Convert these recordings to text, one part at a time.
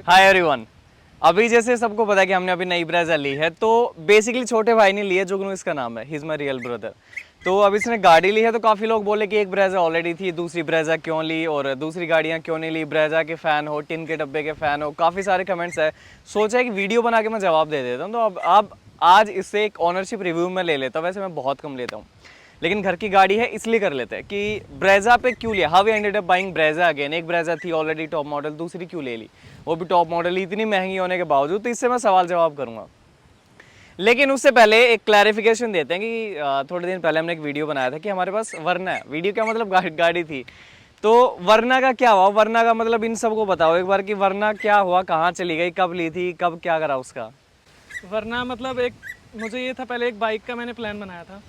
Hi everyone. अभी जैसे सबको पता है कि हमने अभी नई ब्रेजा ली है, तो बेसिकली छोटे भाई ने ली है, जुगनू इसका नाम है, he is my real brother. तो अब इसने गाड़ी ली है, तो काफ़ी लोग बोले कि एक ब्रेजा ऑलरेडी थी, दूसरी ब्रेजा क्यों ली और दूसरी गाड़ियाँ क्यों नहीं ली, ब्रेजा के फ़ैन हो, टिन के डब्बे के फ़ैन हो, काफ़ी सारे कमेंट्स है। सोचा है कि वीडियो बना के मैं जवाब दे देता हूँ। तो अब आज इससे एक ऑनरशिप रिव्यू में ले लेता हूँ। वैसे मैं बहुत कम लेता हूँ, लेकिन घर की गाड़ी है इसलिए कर लेते हैं कि ब्रेजा पे क्यों लिया, how we ended up buying Brezza again. एक ब्रेजा थी ऑलरेडी टॉप मॉडल, दूसरी क्यों ले ली, वो भी टॉप मॉडल, इतनी महंगी होने के बावजूद। तो इससे मैं सवाल जवाब करूंगा, लेकिन उससे पहले एक क्लैरिफिकेशन देते हैं कि थोड़े दिन पहले हमने एक वीडियो बनाया था कि हमारे पास वरना है। वीडियो क्या मतलब, गाड़ी थी। तो वरना का क्या हुआ, वरना का मतलब इन सबको बताओ एक बार कि वरना क्या हुआ, कहाँ चली गई, कब ली थी, कब क्या करा उसका। वरना मतलब एक मुझे ये था, पहले एक बाइक का मैंने प्लान बनाया था,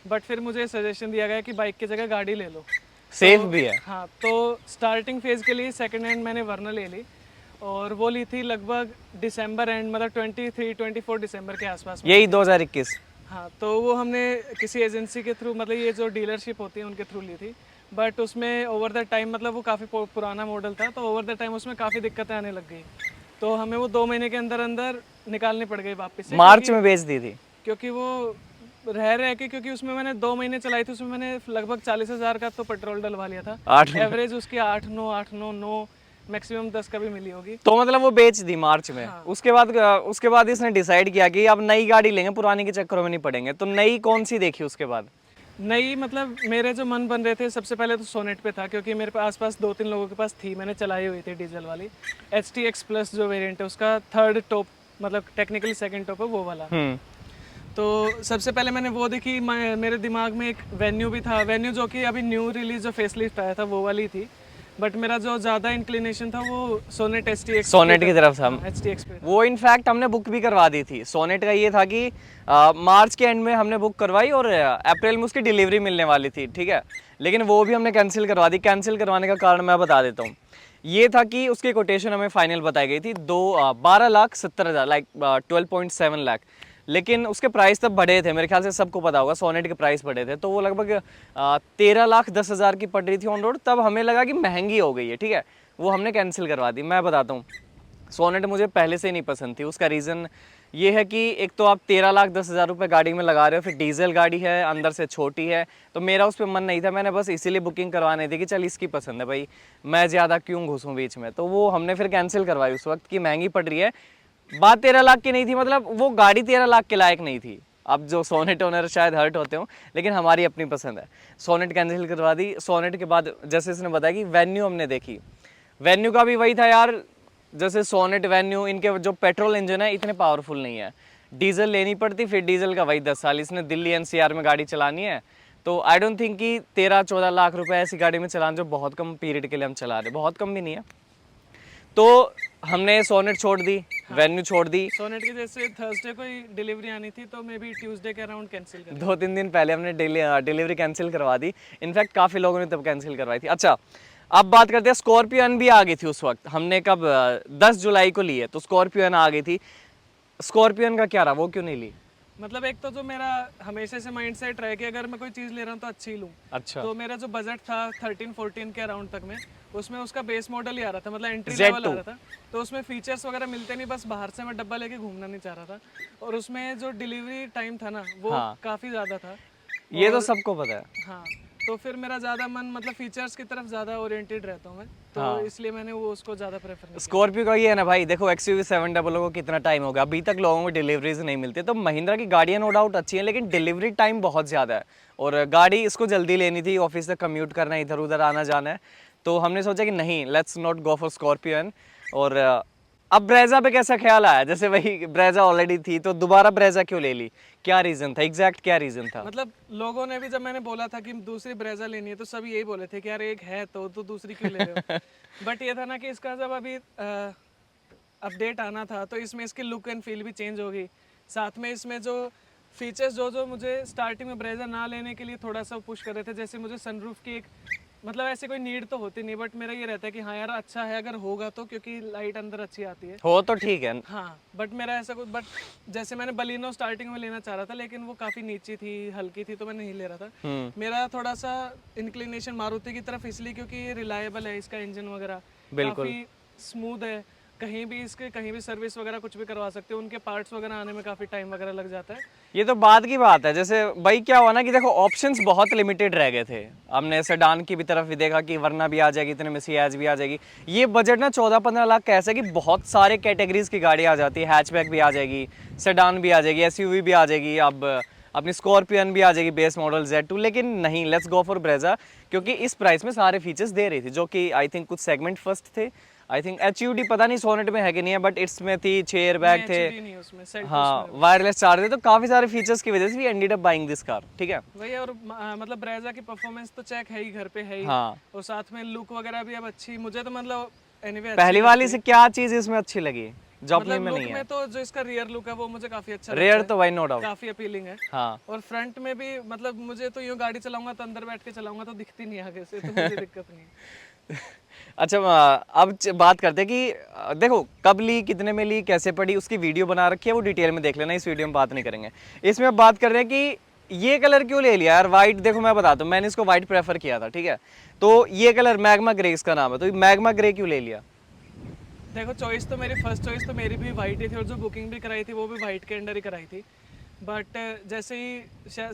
बट फिर मुझे सजेशन दिया गया कि बाइक की जगह गाड़ी ले लो। सेफ तो भी है। हाँ, तो स्टार्टिंग फेज़ के लिए सेकंड हैंड मैंने वरना ले ली, और वो ली थी लगभग दिसंबर एंड, मतलब 23-24 दिसंबर के आसपास में ली यही थी। 2021। हाँ, तो वो हमने किसी एजेंसी के थ्रू, मतलब ये जो डीलरशिप होती है उनके थ्रू ली थी। बट उसमें ओवर द टाइम, मतलब वो काफ़ी पुराना मॉडल था, तो ओवर द टाइम उसमें काफ़ी दिक्कतें आने लग गई। तो हमें वो 2 महीने के अंदर अंदर निकालनी पड़ गई वापस से, मार्च में बेच दी थी। क्योंकि वो रह के, क्योंकि उसमें मैंने 2 महीने चलाई थी, उसमें मैंने लगभग 40,000 का तो पेट्रोल डलवा लिया था। 8। एवरेज उसकी 8-9 मैक्सिमम 10 का भी मिली होगी। तो मतलब वो बेच दी मार्च में। हाँ, उसके बाद इसने डिसाइड किया कि अब नई गाड़ी लेंगे, पुरानी के चक्करों में नहीं पड़ेंगे। तो नई कौन सी देखी उसके बाद। नई मतलब मेरे जो मन बन रहे थे, सबसे पहले तो सोनेट पे था, क्योंकि मेरे पास आसपास 2-3 लोगों के पास थी, मैंने चलाई हुई थी डीजल वाली। HTX प्लस जो वेरिएंट है उसका थर्ड टॉप, मतलब टेक्निकली सेकंड टॉप है वो वाला। तो सबसे पहले मैंने वो देखी, मेरे दिमाग में एक वेन्यू भी था, वेन्यू जो कि अभी न्यू रिलीज जो फेसलिफ्ट आया था वो वाली थी। बट मेरा जो ज़्यादा इंक्लिनेशन था वो सोनेट STX सोनेट की तरफ था। हाँ, HTX पे था। वो इनफैक्ट हमने बुक भी करवा दी थी। सोनेट का ये था कि मार्च के एंड में हमने बुक करवाई और अप्रैल में उसकी डिलीवरी मिलने वाली थी, ठीक है। लेकिन वो भी हमने कैंसिल करवा दी। कैंसिल करवाने का कारण मैं बता देता हूँ। ये था कि उसकी कोटेशन हमें फाइनल बताई गई थी 12,70,000, लाइक 12.7 लाख। लेकिन उसके प्राइस तब बढ़े थे, मेरे ख्याल से सबको पता होगा सोनेट के प्राइस बढ़े थे, तो वो लगभग 13,10,000 की पड़ रही थी ऑन रोड। तब हमें लगा कि महंगी हो गई है, ठीक है। वो हमने कैंसिल करवा दी। मैं बताता हूँ, सोनेट मुझे पहले से नहीं पसंद थी। उसका रीज़न ये है कि एक तो आप 13,10,000 रुपये गाड़ी में लगा रहे हो, फिर डीजल गाड़ी है, अंदर से छोटी है। तो मेरा उस पर मन नहीं था, मैंने बस इसीलिए बुकिंग करवाने थी कि चल इसकी पसंद है भाई, मैं ज़्यादा क्यों घुसूँ बीच में। तो वो हमने फिर कैंसिल करवाई उस वक्त कि महंगी पड़ रही है। बात 13 लाख की नहीं थी, मतलब वो गाड़ी 13 लाख के लायक नहीं थी। अब जो सोनेट ओनर शायद हर्ट होते हो, लेकिन हमारी अपनी पसंद है। सोनेट कैंसिल करवा दी। सोनेट के बाद जैसे इसने बताया कि वेन्यू हमने देखी, वेन्यू का भी वही था यार। जैसे सोनेट, वेन्यू, इनके जो पेट्रोल इंजन है इतने पावरफुल नहीं है। डीजल लेनी पड़ती, फिर डीजल का वही 10 साल। इसने दिल्ली NCR में गाड़ी चलानी है, तो आई डोंट थिंक कि 13-14 लाख रुपए ऐसी गाड़ी में चलाना, जो बहुत कम पीरियड के लिए हम चला रहे, बहुत कम भी नहीं है। तो हमने सोनेट छोड़ दी, हाँ, वेन्यू छोड़ दी। सोनेट की जैसे थर्सडे को ही डिलीवरी आनी थी, तो मे बी ट्यूसडे के अराउंड कैंसिल कर 2-3 दिन पहले हमने डिलीवरी कैंसिल करवा दी। इनफैक्ट काफ़ी लोगों ने तब कैंसिल करवाई थी। अच्छा, अब बात करते हैं, स्कॉर्पियन भी आ गई थी उस वक्त। हमने कब 10 जुलाई को ली है, तो स्कॉर्पियन आ गई थी। स्कॉर्पियन का क्या रहा, वो क्यों नहीं ली। मतलब एक तो जो मेरा हमेशा से माइंड सेट रहा है कि अगर मैं कोई चीज़ ले रहा हूँ तो अच्छी लूँ। अच्छा, तो मेरा जो बजट था 13-14 के अराउंड तक में, उसमें उसका बेस मॉडल ही आ रहा था, मतलब एंट्री लेवल आ Z2। रहा था। तो उसमें फीचर्स वगैरह मिलते नहीं, बस बाहर से मैं डब्बा लेके घूमना नहीं चाह रहा था। और उसमें जो डिलीवरी टाइम था ना, वो हाँ, काफ़ी ज़्यादा था। ये तो और सबको पता है। हाँ, तो फिर मेरा ज़्यादा मन, मतलब फीचर्स की तरफ ज़्यादा ओरिएंटेड रहता हूँ मैं, तो हाँ, इसलिए मैंने वो उसको ज़्यादा प्रेफर नहीं किया। स्कॉर्पियो का ये है ना भाई, देखो XUV 700 को कितना टाइम हो गया, अभी तक लोगों को डिलीवरीज नहीं मिलती। तो महिंद्रा की गाड़ियाँ नो डाउट अच्छी हैं, लेकिन डिलीवरी टाइम बहुत ज़्यादा है। और गाड़ी इसको जल्दी लेनी थी, ऑफिस से कम्यूट करना है, इधर उधर आना जाना है। तो हमने सोचा कि नहीं, let's not go for scorpion. और अब ब्रेजा पे कैसा ख्याल आया, जैसे वही ब्रेजा ऑलरेडी थी, तो दोबारा ब्रेजा क्यों ले ली, क्या रीज़न था, एग्जैक्ट क्या रीज़न था। मतलब लोगों ने भी, जब मैंने बोला था कि दूसरी ब्रेजा लेनी है, तो सब यही बोले थे कि यार एक है तो दूसरी क्यों ले रहे हो। बट ये था ना कि इसका जब अभी अपडेट आना था, तो इसमें इसकी लुक एंड फील भी चेंज होगी। साथ में इसमें जो फीचर्स जो जो मुझे स्टार्टिंग में ब्रेजा ना लेने के लिए थोड़ा सा पुश कर रहे थे, जैसे मुझे सनरूफ की एक, मतलब ऐसे कोई नीड तो होती नहीं, बट मेरा ये रहता है कि हाँ यार अच्छा है अगर होगा तो, क्योंकि लाइट अंदर अच्छी आती है। हो तो ठीक है। हाँ, बट मेरा ऐसा कुछ, बट जैसे मैंने बलिनो स्टार्टिंग में लेना चाह रहा था, लेकिन वो काफ़ी नीची थी, हल्की थी, तो मैं नहीं ले रहा था। मेरा थोड़ा सा इंक्लिनेशन मारुति की तरफ इसलिए क्योंकि ये रिलायबल है, इसका इंजन वगैरह बिल्कुल। काफ़ी स्मूथ है, कहीं भी इसके कहीं भी सर्विस वगैरह कुछ भी करवा सकते हो, उनके पार्ट्स वगैरह आने में काफ़ी टाइम वगैरह लग जाता है। ये तो बाद की बात है। जैसे भाई क्या हुआ ना कि देखो ऑप्शंस बहुत लिमिटेड रह गए थे। हमने सेडान की भी तरफ भी देखा कि वरना भी आ जाएगी, इतने में सियाज भी आ जाएगी। ये बजट ना 14-15 लाख का ऐसा है कि बहुत सारे कैटेगरीज की गाड़ी आ जाती है। हैचबैक भी आ जाएगी, सेडान भी आ जाएगी, एसयूवी भी आ जाएगी, अब अपनी स्कॉर्पियन भी आ जाएगी बेस मॉडल Z2। लेकिन नहीं, लेट्स गो फॉर ब्रेजा, क्योंकि इस प्राइस में सारे फीचर्स दे रही थी जो कि आई थिंक कुछ सेगमेंट फर्स्ट थे। आई थिंक HUD पता नहीं सोनेट में है कि नहीं है, बट इसमें थी, 6 एयरबैग थे, HUD नहीं उसमें, सेल्टोस हाँ, में। वायरलेस चार्जर, तो काफी सारे फीचर्स की वजह से we ended up buying this car. ठीक है, वही, और मतलब ब्रेजा की परफॉर्मेंस तो चेक है ही, घर पे है ही, हाँ। और साथ में लुक वगैरह भी अब अच्छी, मुझे तो मतलब एनीवे अच्छी पहली वाली लगती से है। क्या चीज इसमें अच्छी लगी जो अपनी मतलब में लुक नहीं है? में तो जो इसका रियर लुक है वो मुझे काफी अच्छा लगता रेयर है, तो भाई नो डाउट। काफी अपीलिंग है। हाँ। और फ्रंट में भी मतलब मुझे तो यूँ गाड़ी चलाऊंगा तो अंदर बैठ के चलाऊंगा तो दिखती नहीं आगे से, तो मुझे दिक्कत नहीं। अच्छा, अब बात करते हैं कि देखो कब ली, कितने में ली, कैसे पड़ी, उसकी वीडियो बना रखी है, वो डिटेल में देख लेना, इस वीडियो में बात नहीं करेंगे। इसमें अब बात कर रहे हैं कि ये कलर क्यों ले लिया यार, वाइट। देखो मैं बताता हूँ, मैंने इसको वाइट प्रेफर किया था, ठीक है, तो ये कलर मैग्मा ग्रे इसका नाम है, तो मैग्मा ग्रे क्यों ले लिया? देखो चॉइस तो मेरी फर्स्ट चॉइस तो मेरी भी वाइट ही थी, और जो बुकिंग भी कराई थी वो भी वाइट के अंडर ही कराई थी। बट जैसे ही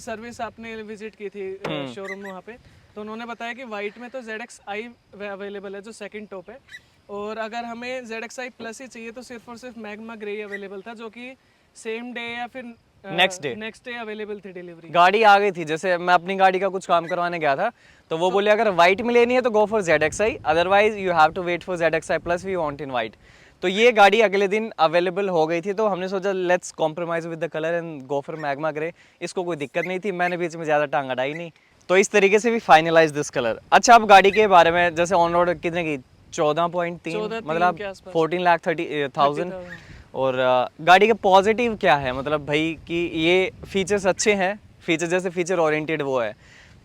सर्विस आपने विजिट की थी शोरूम में वहाँ पे, तो उन्होंने बताया कि वाइट में तो ZXi अवेलेबल है जो सेकंड टॉप है, और अगर हमें ZXi प्लस ही चाहिए तो सिर्फ और सिर्फ मैग्मा ग्रे ही अवेलेबल था, जो कि सेम डे या फिर नेक्स्ट डे अवेलेबल थी डिलीवरी। गाड़ी आ गई थी। जैसे मैं अपनी गाड़ी का कुछ काम करवाने गया था, तो वो बोले अगर वाइट में लेनी है तो go for ZXi, otherwise you have to wait for ZXi plus, we want in white. तो ये गाड़ी अगले दिन अवेलेबल हो गई थी, तो हमने सोचा let's compromise with the colour and go for magma grey. इसको कोई दिक्कत नहीं थी, मैंने बीच में ज़्यादा टांग अड़ाई नहीं, तो इस तरीके से भी फाइनलाइज दिस कलर। अच्छा, अब गाड़ी के बारे में, जैसे ऑन रोड कितने की, 14.3 मतलब के आसपास 14,30,000। और गाड़ी के पॉजिटिव क्या है, मतलब भाई कि ये फीचर्स अच्छे हैं, फीचर जैसे फीचर ओरिएंटेड वो है,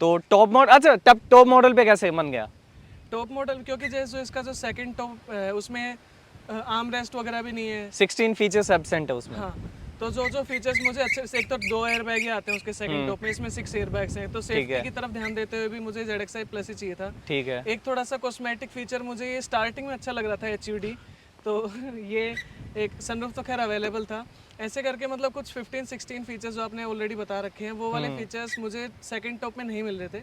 तो टॉप मॉडल, अच्छा तब टॉप मॉडल पे कैसे मन गया? टॉप मॉडल क्योंकि जैसे इसका जो सेकंड टॉप है उसमें आर्म रेस्ट वगैरह भी नहीं है। 16 फीचर्स एब्सेंट है उसमें। हाँ, तो जो जो फीचर्स मुझे अच्छे से, एक तो 2 एयरबैग ही आते हैं उसके सेकंड टॉप में, इसमें 6 एयरबैग्स हैं, तो सेफ्टी की तरफ ध्यान देते हुए भी मुझे ZXi प्लस ही चाहिए था। ठीक है। एक थोड़ा सा कॉस्मेटिक फीचर मुझे ये स्टार्टिंग में अच्छा लग रहा था HUD, तो ये एक सनरूफ तो खैर अवेलेबल था। ऐसे करके मतलब कुछ 15-16 फीचर्स जो आपने ऑलरेडी बता रखे हैं, वो वाले फीचर्स मुझे सेकंड टॉप में नहीं मिल रहे थे,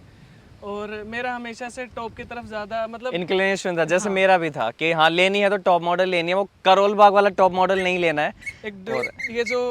और मेरा हमेशा से टॉप की तरफ ज़्यादा मतलब इंक्लिनेशन था, जैसे मेरा भी था कि हाँ लेनी है तो टॉप मॉडल लेनी है, वो करोल बाग वाला टॉप मॉडल नहीं लेना है। ये जो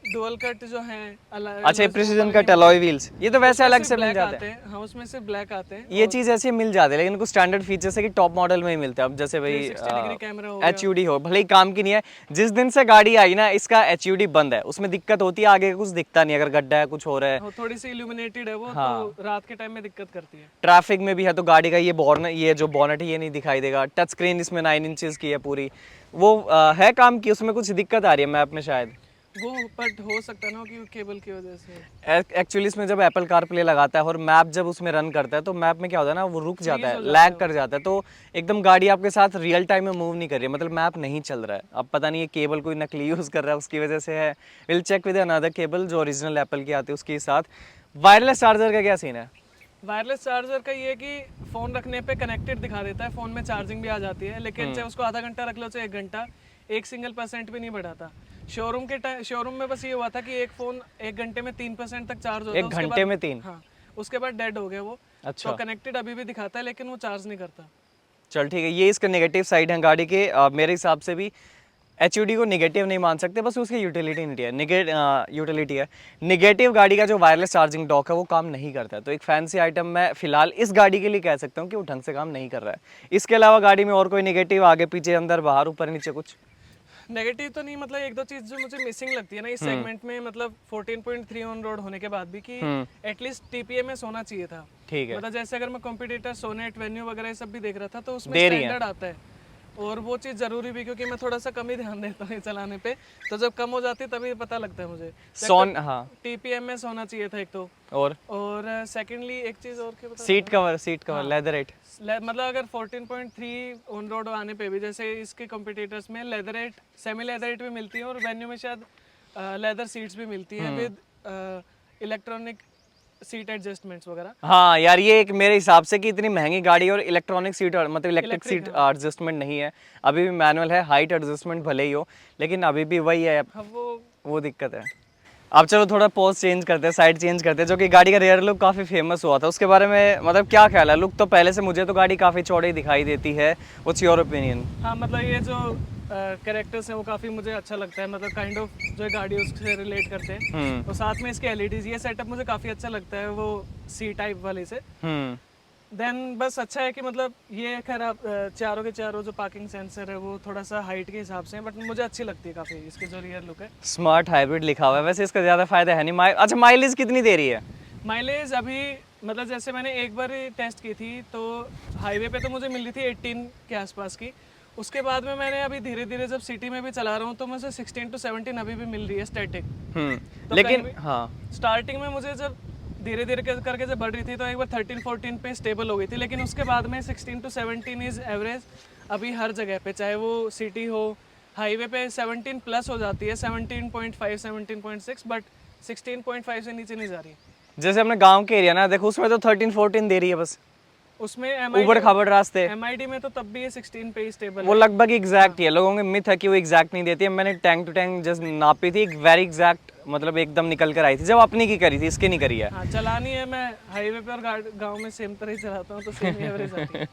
डुअल कट जो है अच्छा, प्रिसीजन कट अलॉय व्हील्स, ये तो वैसे अलग से मिल जाते हैं। हाँ, उसमें से ब्लैक आते हैं। ये चीज ऐसे मिल जाती है, लेकिन कुछ स्टैंडर्ड फीचर्स है कि टॉप मॉडल में ही मिलते हैं। अब जैसे भाई 360 डिग्री कैमरा हो HUD हो, भले ही काम की नहीं है, जिस दिन से गाड़ी आई ना इसका HUD बंद है, उसमें दिक्कत होती है, आगे कुछ दिखता नहीं, अगर गड्ढा है कुछ हो रहा है, हाँ, थोड़ी सी इल्यूमिनेटेड है वो, तो रात के टाइम में दिक्कत करती है। ट्रैफिक में भी है, तो गाड़ी का ये जो बॉनेट है ये नहीं दिखाई देगा। टच स्क्रीन इसमें 9 इंचेस की है पूरी, वो है काम की, उसमें कुछ दिक्कत आ रही है मैप में शायद, वो बट हो सकता है ना कि केबल की वजह से। एक्चुअली इसमें जब एप्पल कार प्ले लगाता है और मैप जब उसमें रन करता है, तो मैप में क्या होता है ना, वो रुक जाता है, लैग कर जाता है, तो एकदम गाड़ी आपके साथ रियल टाइम में मूव नहीं कर रही है, मतलब मैप नहीं चल रहा है। अब पता नहीं ये केबल कोई नकली यूज़ कर रहा है उसकी वजह से है। Will check with another cable जो ओरिजिनल एप्पल की आती है उसके साथ। वायरलेस चार्जर का क्या सीन है? वायरलेस चार्जर का ये कि फ़ोन रखने पे कनेक्टेड दिखा देता है, फ़ोन में चार्जिंग भी आ जाती है, लेकिन चाहे उसको आधा घंटा रख लो चाहे 1 घंटा, 1% भी नहीं बढ़ाता। शोरूम में बस ये हुआ था कि एक फ़ोन 1 घंटे में 3% तक चार्ज होता है, 1 घंटे में 3? हाँ, उसके बाद डेड हो गया वो। अच्छा, तो कनेक्टेड अभी भी दिखाता है लेकिन वो चार्ज नहीं करता। चल ठीक है, ये इसका नेगेटिव साइड है गाड़ी के। मेरे हिसाब से भी HUD को नेगेटिव नहीं मान सकते, बस उसकी यूटिलिटी नहीं है, यूटिलिटी है। नेगेटिव गाड़ी का जो वायरलेस चार्जिंग डॉक है वो काम नहीं करता है, तो एक फैंसी आइटम मैं फिलहाल इस गाड़ी के लिए कह सकता हूँ कि वो ढंग से काम नहीं कर रहा है। इसके अलावा गाड़ी में और कोई नेगेटिव, आगे पीछे अंदर बाहर ऊपर नीचे कुछ? नेगेटिव तो नहीं, मतलब 1-2 चीज़ जो मुझे मिसिंग लगती है ना इस सेगमेंट में, मतलब 14.3 ऑन रोड होने के बाद भी, कि एटलीस्ट TPMS होना चाहिए था। ठीक है, मतलब जैसे अगर मैं कॉम्पिटिटर सोनेट वेन्यू वगैरह सब भी देख रहा था, तो उसमें दे रही हैं। स्टैंडर्ड आता है, और वो चीज़ ज़रूरी भी, क्योंकि मैं थोड़ा सा कम ही ध्यान देता हूँ चलाने पे, तो जब कम हो जाती है तभी पता लगता है मुझे। हाँ, TPMS होना चाहिए था एक तो, और सेकेंडली एक चीज़ और क्या बता, सीट कवर लेदरेट। मतलब अगर 14.3 ऑन रोड आने पे भी, जैसे इसके कॉम्पिटिटर्स में लेदरेट, सेमी लेदरेट भी मिलती है, और वेन्यू में शायद लेदर सीट्स भी मिलती हैं विद इलेक्ट्रॉनिक सीट एडजस्टमेंट्स वगैरह। हाँ यार, ये एक मेरे हिसाब से कि इतनी महंगी गाड़ी और इलेक्ट्रॉनिक सीट मतलब इलेक्ट्रिक सीट एडजस्टमेंट नहीं है, अभी भी मैनुअल है, हाइट एडजस्टमेंट भले ही हो, लेकिन अभी भी वही है, अब वो दिक्कत है। अब चलो थोड़ा पोज चेंज करते हैं, साइड चेंज करते हैं, जो कि गाड़ी का रियर लुक काफ़ी फेमस हुआ था, उसके बारे में मतलब क्या ख्याल है? लुक तो पहले से मुझे तो गाड़ी काफ़ी चौड़ी दिखाई देती है, व्हाट्स योर ओपिनियन? हाँ मतलब ये जो कैरेक्टर्स हैं वो काफ़ी मुझे अच्छा लगता है, मतलब काइंड ऑफ जो है गाड़ी उससे रिलेट करते हैं। और साथ में इसके एलईडीज, ये सेटअप मुझे काफ़ी अच्छा लगता है वो सी टाइप वाले से। देन बस अच्छा है कि मतलब ये खैर आप चारों के चारों जो पार्किंग सेंसर है वो थोड़ा सा हाइट के हिसाब से है, बट मुझे अच्छी लगती है काफ़ी इसके जो रियर लुक है। स्मार्ट हाइब्रिड लिखा हुआ है, वैसे इसका ज़्यादा फायदा है नहीं। अच्छा, माइलेज कितनी दे रही है? माइलेज अभी मतलब जैसे मैंने एक बार टेस्ट की थी तो हाईवे पे तो मुझे मिल रही थी 18 के आसपास की। उसके बाद में मैंने अभी धीरे धीरे जब सिटी में भी चला रहा हूँ तो मुझे 16 to 17 अभी भी मिल रही है स्टैटिक। तो लेकिन हाँ, स्टार्टिंग में मुझे जब धीरे धीरे करके जब बढ़ रही थी तो एक बार 13-14 पे स्टेबल हो गई थी, लेकिन उसके बाद में 16 to 17 इज एवरेज अभी हर जगह पे, चाहे वो सिटी हो, हाईवे पे 17 प्लस हो जाती है, 17.5 17.6, बट 16.5 से नीचे नहीं जा रही। जैसे अपने गांव के एरिया ना देखो, उसमें तो 13-14 दे रही है बस, उसमें ऊबड़ खाबड़ रास्ते। एमआईडी में तो तब भी ये 16 पे ही स्टेबल वो है। लगभग एग्जैक्ट ही है, लोगों के मिथ है कि वो एग्जैक्ट नहीं देती है। मैंने टैंक टू टैंक जस्ट नापी थी, वेरी एग्जैक्ट, मतलब एकदम निकल कर आई थी, जब अपनी की करी थी, इसकी नहीं करी है। हाँ चलानी है, मैं हाईवे पे और गांव में सेम तरह ही चलाता हूँ तो सेम एवरेज आती है।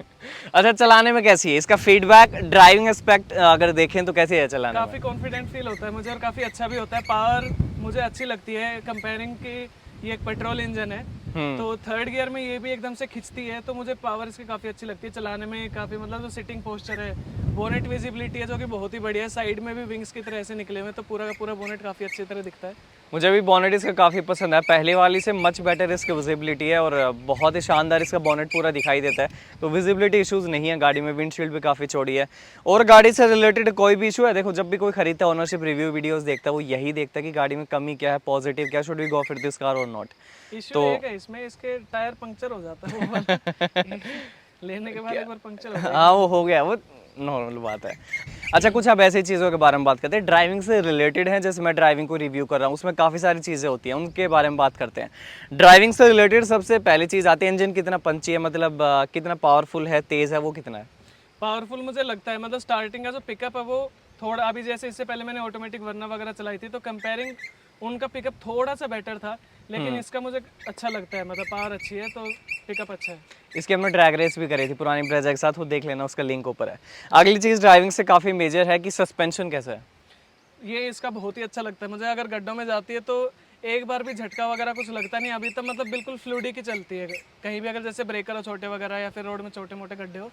अच्छा, चलाने में कैसी है? इसका फीडबैक, ड्राइविंग एस्पेक्ट अगर देखें तो कैसे है चलाने में? काफ़ी कॉन्फिडेंट फील होता है मुझे और काफ़ी अच्छा भी होता है। पावर मुझे अच्छी लगती है कंपेयरिंग की, ये एक पेट्रोल इंजन है तो थर्ड गियर में ये भी एकदम से खिंचती है, तो मुझे पावर इसकी काफ़ी अच्छी लगती है चलाने में। काफ़ी मतलब जो सिटिंग पोस्चर है, बोनेट विजिबिलिटी है जो कि बहुत ही बढ़िया है, साइड में भी विंग्स की तरह से निकले हुए तो पूरा का पूरा बोनेट काफ़ी अच्छी तरह दिखता है। मुझे भी बॉनेट इसका काफ़ी पसंद है, पहले वाली से मच बेटर इसकी विजिबिलिटी है और बहुत ही शानदार इसका बॉनेट पूरा दिखाई देता है, तो विजिबिलिटी इश्यूज़ नहीं है गाड़ी में। विंडशील्ड भी काफ़ी चौड़ी है। और गाड़ी से रिलेटेड कोई भी इशू है, देखो जब भी कोई खरीदता है, ओनरशिप रिव्यू वीडियोस देखता है, वो यही देखता है कि गाड़ी में कमी क्या है, पॉजिटिव क्या, should we go for this car और नॉट। इशू एक है इसमें, इसके टायर पंक्चर हो जाता है वो वाला। लेने के बाद एक बार पंक्चर हो जाता है। हाँ वो हो गया, वो नॉर्मल बात है। अच्छा, कुछ अब ऐसी चीज़ों के बारे में बात करते हैं ड्राइविंग से रिलेटेड है, जैसे मैं ड्राइविंग को रिव्यू कर रहा हूँ, उसमें काफ़ी सारी चीज़ें होती हैं, उनके बारे में बात करते हैं। ड्राइविंग से रिलेटेड सबसे पहली चीज़ आती है इंजन कितना पंची है, मतलब कितना पावरफुल है, तेज़ है, वो कितना है? पावरफुल मुझे लगता है, मतलब स्टार्टिंग का जो पिकअप है वो थोड़ा, अभी जैसे इससे पहले मैंने ऑटोमेटिक वर्ना वगैरह चलाई थी तो कंपेयरिंग उनका पिकअप थोड़ा सा बेटर था, लेकिन इसका मुझे अच्छा लगता है, मतलब पावर अच्छी है तो पिकअप अच्छा है। इसकी हमने ड्रैग रेस भी करी थी पुरानी ब्रेजा के साथ, वो देख लेना, उसका लिंक ऊपर है। अगली चीज़ ड्राइविंग से काफ़ी मेजर है कि सस्पेंशन कैसा है? ये इसका बहुत ही अच्छा लगता है मुझे, अगर गड्ढों में जाती है तो एक बार भी झटका वगैरह कुछ लगता नहीं अभी तक, मतलब बिल्कुल फ्लूइड की चलती है। कहीं भी अगर जैसे ब्रेकर हो छोटे वगैरह या फिर रोड में छोटे मोटे गड्ढे हो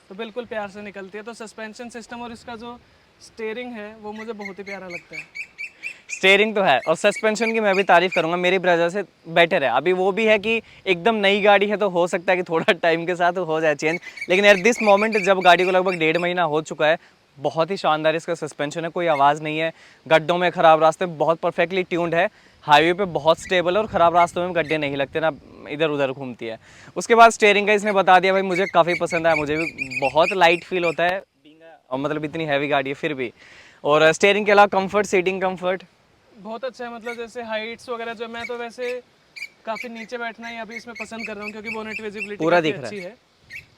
तो बिल्कुल प्यार से निकलती है। तो सस्पेंशन सिस्टम और इसका जो स्टेयरिंग है वो मुझे बहुत ही प्यारा लगता है। स्टेयरिंग तो है, और सस्पेंशन की मैं भी तारीफ करूंगा, मेरी ब्रेजा से बेटर है। अभी वो भी है कि एकदम नई गाड़ी है तो हो सकता है कि थोड़ा टाइम के साथ हो जाए चेंज, लेकिन एट दिस मोमेंट जब गाड़ी को लगभग 1.5 महीना हो चुका है, बहुत ही शानदार इसका सस्पेंशन है, कोई आवाज़ नहीं है, गड्ढों में, ख़राब रास्ते में बहुत परफेक्टली ट्यून्ड है, हाईवे पे बहुत स्टेबल है और ख़राब रास्तों में गड्ढे नहीं लगते ना, इधर उधर घूमती है। उसके बाद स्टेयरिंग का इसने बता दिया भाई, मुझे काफ़ी पसंद आया, मुझे भी बहुत लाइट फील होता है, और मतलब इतनी हैवी गाड़ी है फिर भी। और स्टेयरिंग के अलावा कंफर्ट, सीटिंग कंफर्ट बहुत अच्छा है, मतलब जैसे हाइट्स वगैरह जो, मैं तो वैसे काफ़ी नीचे बैठना ही अभी इसमें पसंद कर रहा हूँ क्योंकि बोनेट विजिबिलिटी पूरा काफ़ी दिख रहा अच्छी है।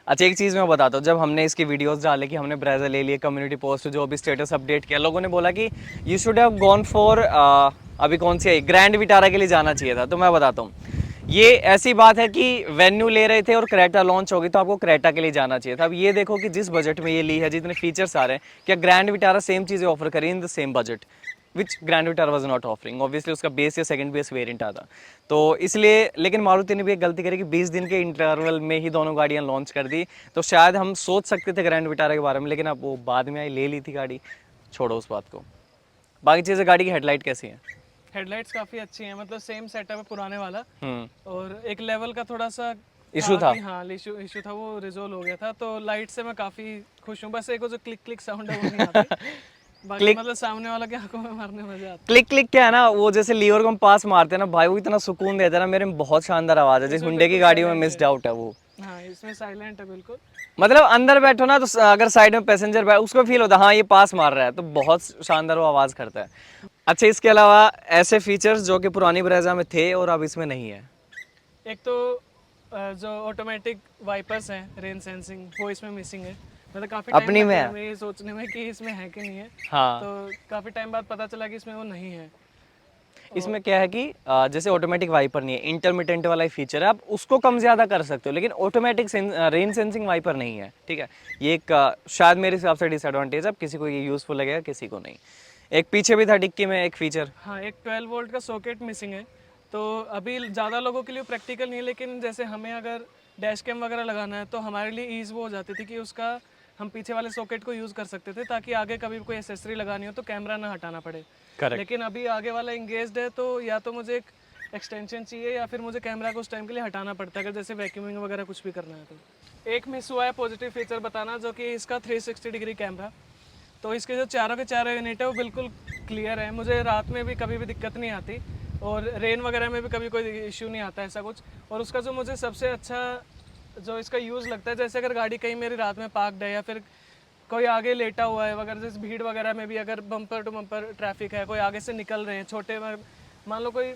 अच्छा, एक चीज़ मैं बताता हूँ, जब हमने इसकी वीडियोस डाले कि हमने ब्रेजा ले लिया, कम्युनिटी पोस्ट जो भी स्टेटस अपडेट किया, लोगों ने बोला कि you should have gone for, अभी कौन सी आई, ग्रैंड विटारा के लिए जाना चाहिए था। तो मैं बताता हूँ, ये ऐसी बात है कि वेन्यू ले रहे थे और क्रेटा लॉन्च होगी तो आपको क्रेटा के लिए जाना चाहिए था। अब ये देखो कि जिस बजट में ये ली है, जितने फीचर्स आ रहे हैं, क्या ग्रैंड विटारा सेम चीज़ें ऑफर करी in the same budget, which grand Vitara was not offering. Obviously उसका बेस या सेकंड बेस वेरिएंट आता, तो इसलिए। लेकिन मारुति ने भी एक गलती करी कि 20 दिन के इंटरवल में ही दोनों गाड़ियां लॉन्च कर दी, तो शायद हम सोच सकते थे ग्रैंड विटारा के बारे में, लेकिन अब वो बाद में आई, ले ली थी गाड़ी, छोड़ो उस बात को। बाकी चीज़ें, गाड़ी की हेडलाइट कैसी है? हेडलाइट्स काफ़ी अच्छी हैं, मतलब सेम सेटअप है पुराने वाला, हम्म। और एक लेवल का थोड़ा सा इशू था। कि हाँ इशू था, वो रिजोल्व हो गया था, तो लाइट से मैं काफ़ी खुश हूँ। बस एक वो जो क्लिक क्लिक साउंड है वो नहीं आती, बाकी मतलब सामने वाला की आंखों में मारने मजा आता क्लिक क्लिक क्या है ना, वो जैसे लीवर को हम पास मारते हैं ना भाई, वो इतना सुकून देता है ना, मेरे में बहुत शानदार आवाज़ है, जिस हुंडे की गाड़ियों में मिस्ड आउट है वो। है। हाँ इसमें साइलेंट है बिल्कुल। मतलब अंदर बैठो ना, तो अगर साइड में पैसेंजर बैठ, उसको फील होता है हाँ ये पास मार रहा है, तो बहुत शानदार वो आवाज़ करता है। अच्छा, इसके अलावा ऐसे फीचर्स जो कि पुरानी ब्रेजा में थे और अब इसमें नहीं है? एक तो जो ऑटोमेटिक वाइपर्स हैं रेन सेंसिंग वो इसमें मिसिंग है। मतलब काफ़ी टाइम अपनी में है? हमें ये सोचने में कि इसमें है कि नहीं है, हाँ, तो काफ़ी टाइम बाद पता चला कि इसमें वो नहीं है। इसमें क्या है कि जैसे ऑटोमेटिक वाइपर नहीं है, इंटरमिटेंट वाला ही फीचर है, आप उसको कम ज़्यादा कर सकते हो, लेकिन ऑटोमेटिक रेन सेंसिंग वाइपर नहीं है, ठीक है। ये एक शायद मेरे हिसाब से डिसएडवांटेज है, अब किसी को ये यूज़फुल लगेगा, किसी को नहीं। एक पीछे भी था डिक्की में एक फीचर। हाँ, एक 12 वोल्ट का सॉकेट मिसिंग है, तो अभी ज़्यादा लोगों के लिए प्रैक्टिकल नहीं है, लेकिन जैसे हमें अगर डैश कैम वगैरह लगाना है तो हमारे लिए ईज़ वो हो जाती थी कि उसका हम पीछे वाले सॉकेट को यूज़ कर सकते थे, ताकि आगे कभी भी कोई एसेसरी लगानी हो तो कैमरा ना हटाना पड़े। करेक्ट। लेकिन अभी आगे वाला इंगेज्ड है, तो या तो मुझे एक एक्सटेंशन चाहिए या फिर मुझे कैमरा को उस टाइम के लिए हटाना पड़ता है, अगर जैसे वैक्यूमिंग वगैरह कुछ भी करना है तो। एक मिस हुआ है पॉजिटिव फीचर बताना, जो कि इसका 360 डिग्री कैमरा। तो इसके जो चारों के चारों यूनिट है वो बिल्कुल क्लियर है, मुझे रात में भी कभी भी दिक्कत नहीं आती, और रेन वगैरह में भी कभी कोई इशू नहीं आता ऐसा कुछ। और उसका जो मुझे सबसे अच्छा जो इसका यूज़ लगता है, जैसे अगर गाड़ी कहीं मेरी रात में पार्कड है या फिर कोई आगे लेटा हुआ है वगैरह, जैसे भीड़ वगैरह में भी अगर बम्पर टू बम्पर ट्रैफिक है, कोई आगे से निकल रहे हैं छोटे, मान लो कोई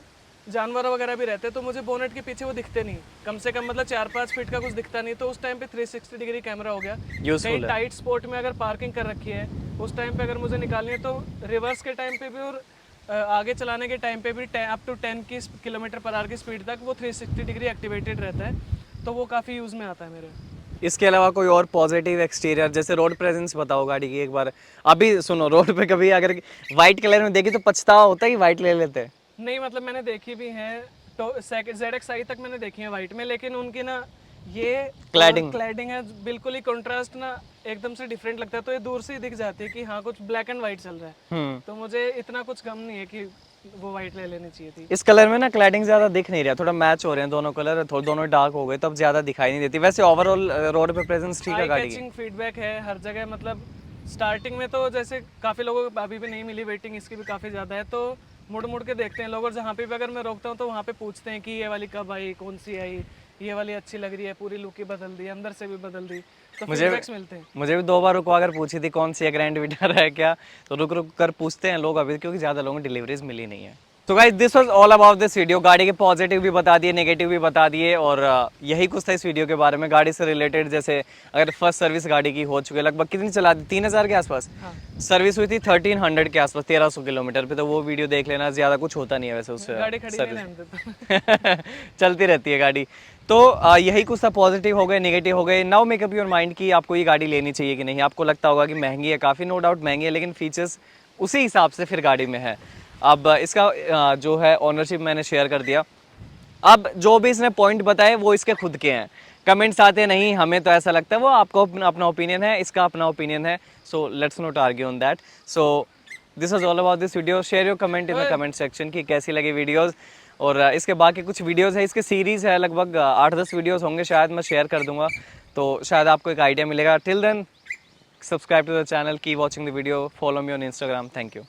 जानवर वगैरह भी रहते हैं, तो मुझे बोनेट के पीछे वो दिखते नहीं, कम से कम मतलब 4-5 फीट का कुछ दिखता नहीं, तो उस टाइम पे 360 डिग्री कैमरा हो गया। यूजफुल कहीं है। टाइट स्पॉट में अगर पार्किंग कर रखी है उस टाइम पे अगर मुझे निकालनी है, तो रिवर्स के टाइम पे भी और आगे चलाने के टाइम पे भी up to 10 kilometer per hour की स्पीड तक वो 360 डिग्री एक्टिवेटेड रहता है, तो वो काफ़ी यूज़ में आता है मेरे। इसके अलावा कोई और पॉजिटिव एक्सटीरियर, जैसे रोड प्रेजेंस बताओ गाड़ी की एक बार। अभी सुनो, रोड पे कभी अगर वाइट कलर में देखी तो पछतावा होता है कि वाइट ले लेते हैं। नहीं, मतलब मैंने देखी भी है, तो ZXi तक मैंने देखी है वाइट में, लेकिन उनकी ना ये क्लैडिंग है बिल्कुल ही कंट्रास्ट ना एकदम से डिफरेंट लगता है, तो ये दूर से ही दिख जाती है कि हाँ कुछ ब्लैक एंड वाइट चल रहा है। तो मुझे इतना कुछ गम नहीं है कि वो वाइट ले लेनी चाहिए थी। इस कलर में ना क्लैडिंग ज्यादा दिख नहीं रहा, थोड़ा मैच हो रहे हैं दोनों कलर, थोड़े दोनों डार्क हो गए तो अब ज्यादा दिखाई नहीं देती। वैसे ओवरऑल रोड पे प्रेजेंस ठीक है आई गाड़ी की। कैचिंग फीडबैक है हर जगह, मतलब स्टार्टिंग में तो जैसे काफ़ी लोगों को अभी भी नहीं मिली, वेटिंग इसकी भी काफ़ी ज़्यादा है, तो मुड़ मुड़ के देखते हैं लोग, और जहाँ पे भी अगर मैं रोकता हूँ तो वहाँ पे पूछते हैं कि ये वाली कब आई, कौन सी आई, ये वाली अच्छी लग रही है, पूरी लुक ही बदल दी, अंदर से भी बदल दी, तो फीडबैक्स मिलते हैं। मुझे भी 2 बार रुकवा कर पूछी थी कौन सी है, ग्रैंड विटारा है क्या, तो रुक रुक कर पूछते हैं लोग अभी, क्योंकि ज्यादा लोगों को डिलीवरीज मिली नहीं है। तो guys this was all about this video. गाड़ी के पॉजिटिव भी बता दिए, नेगेटिव भी बता दिए, और यही कुछ था इस वीडियो के बारे में। गाड़ी से रिलेटेड, जैसे अगर फर्स्ट सर्विस गाड़ी की हो चुकी है, लगभग कितनी चला दी, 3000 के आसपास सर्विस हुई थी, 1300 के आसपास, 1300 किलोमीटर पे, तो वो वीडियो देख लेना। ज्यादा कुछ होता नहीं है वैसे उससे, गाड़ी खड़ी नहीं रहने देता। चलती रहती है गाड़ी। तो यही कुछ था, पॉजिटिव हो गए, नेगेटिव हो गए। Now make up your mind कि आपको ये गाड़ी लेनी चाहिए कि नहीं। आपको लगता होगा कि महंगी है, काफ़ी नो डाउट महंगी है, लेकिन फीचर्स उसी हिसाब से फिर गाड़ी में है। अब इसका जो है ओनरशिप मैंने शेयर कर दिया। अब जो भी इसने पॉइंट बताए वो इसके खुद के हैं। कमेंट्स आते नहीं, हमें तो ऐसा लगता है, वो आपको अपना ओपिनियन है, इसका अपना ओपिनियन है। So let's not argue on that. So this was all about this video. Share your comment in the comment section कि कैसी लगी वीडियोस। और इसके बाकी कुछ वीडियोस है, इसके सीरीज़ है, लगभग 8-10 वीडियोस होंगे शायद, मैं शेयर कर दूंगा, तो शायद आपको एक आइडिया मिलेगा। Till then subscribe to the channel, keep watching the video, follow me on Instagram. Thank you.